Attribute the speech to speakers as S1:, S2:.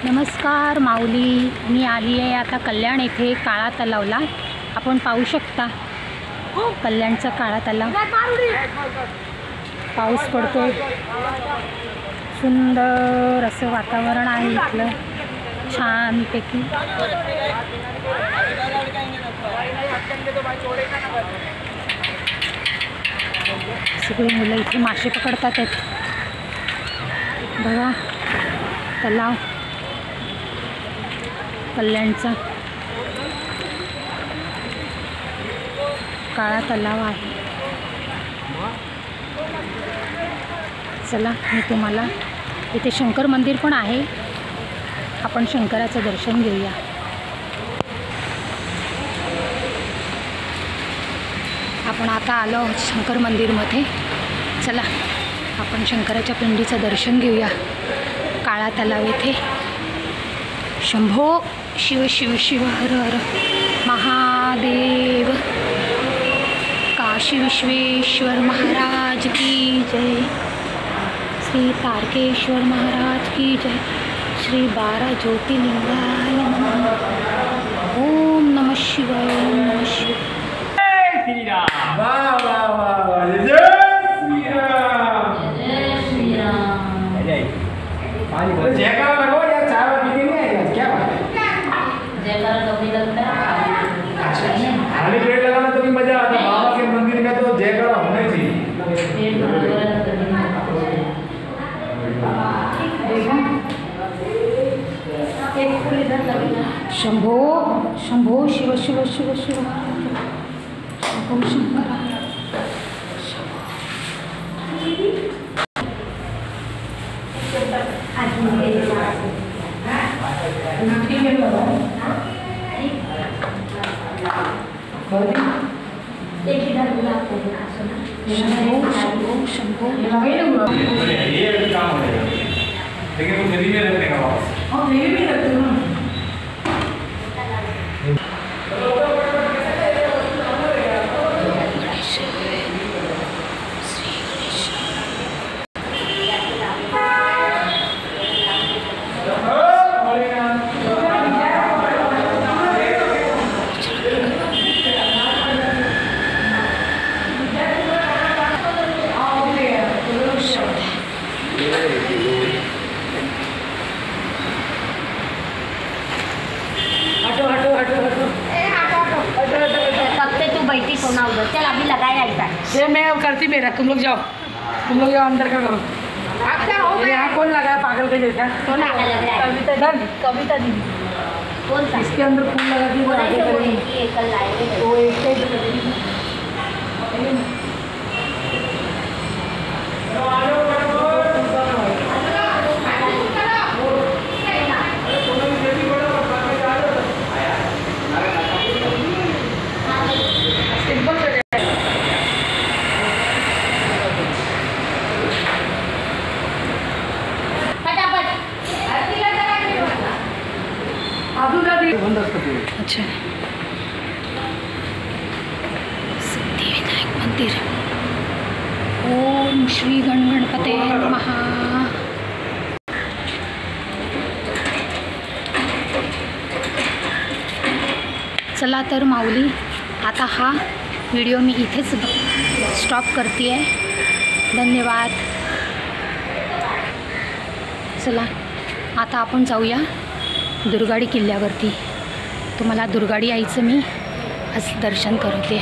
S1: नमस्कार माऊली, मी आली आहे आता कल्याण येथे काळा तलावला. आपण पाहू शकता कल्याणचा काळा तलाव. पाऊस पडतोय, सुंदर असं वातावरण आहे इथलं छानपैकी. सगळी मुलं इथे मासे पकडतात आहेत. बघा तलाव कल्याणचा काळा तलाव आहे. चला मी तुम्हाला इथे शंकर मंदिर पण आहे, आपण शंकराचं दर्शन घेऊया. आपण आता आलो आहोत शंकर मंदिरमध्ये. चला आपण शंकराच्या पिंडीचं दर्शन घेऊया काळा तलाव येथे. शंभो शिव शिव शिव हर हर महादेव. काशी विश्वेश्वर महाराज की जय. श्री तारकेश्वर महाराज की जय. श्री 12 ज्योतिर्लिंगाय नमः. ओम नमः शिवाय, ओम नमः शिवाय.
S2: वाह वाह वाह, जय श्री राम,
S3: जय श्री राम.
S2: पानी भर जयकारा लगो यार, चाय पीते नहीं है क्या बात है?
S3: जयकारा कभी लगता है?
S2: खाली पेट लगाना तो भी मजा आता है. बाबा के मंदिर में तो जयकारा होना चाहिए.
S3: पेट भरा
S1: शंभो शंभो शिव शिव शिव शिव शंभो शंकरा. शंभो शंभो
S2: ये काम हो जाएगा, लेकिन वो नदी में रखने का वापस.
S3: और मेरे भी रखते हो.
S4: चल अभी लगाया इधर.
S3: ये मैं करती मेरा, तुम लोग जाओ अंदर का करो. यहाँ कौन लगा पागल के जैसा?
S4: कौन आगे लग रहा है?
S3: कविता दी.
S4: कौन सा?
S3: इसके अंदर फूल लगा दी वो आगे करेंगे.
S4: ये कल लाए
S3: वो एक
S1: अच्छा सिद्धिविनायक मंदिर. ओम श्री गणपते नमः. चला तर माऊली, आता हा व्हिडिओ मी इथेच स्टॉप करते आहे. धन्यवाद. चला आता आपण जाऊया दुर्गाडी किल्ल्यावरती. तुम्हाला दुर्गाडी आईचं मी आज दर्शन करते.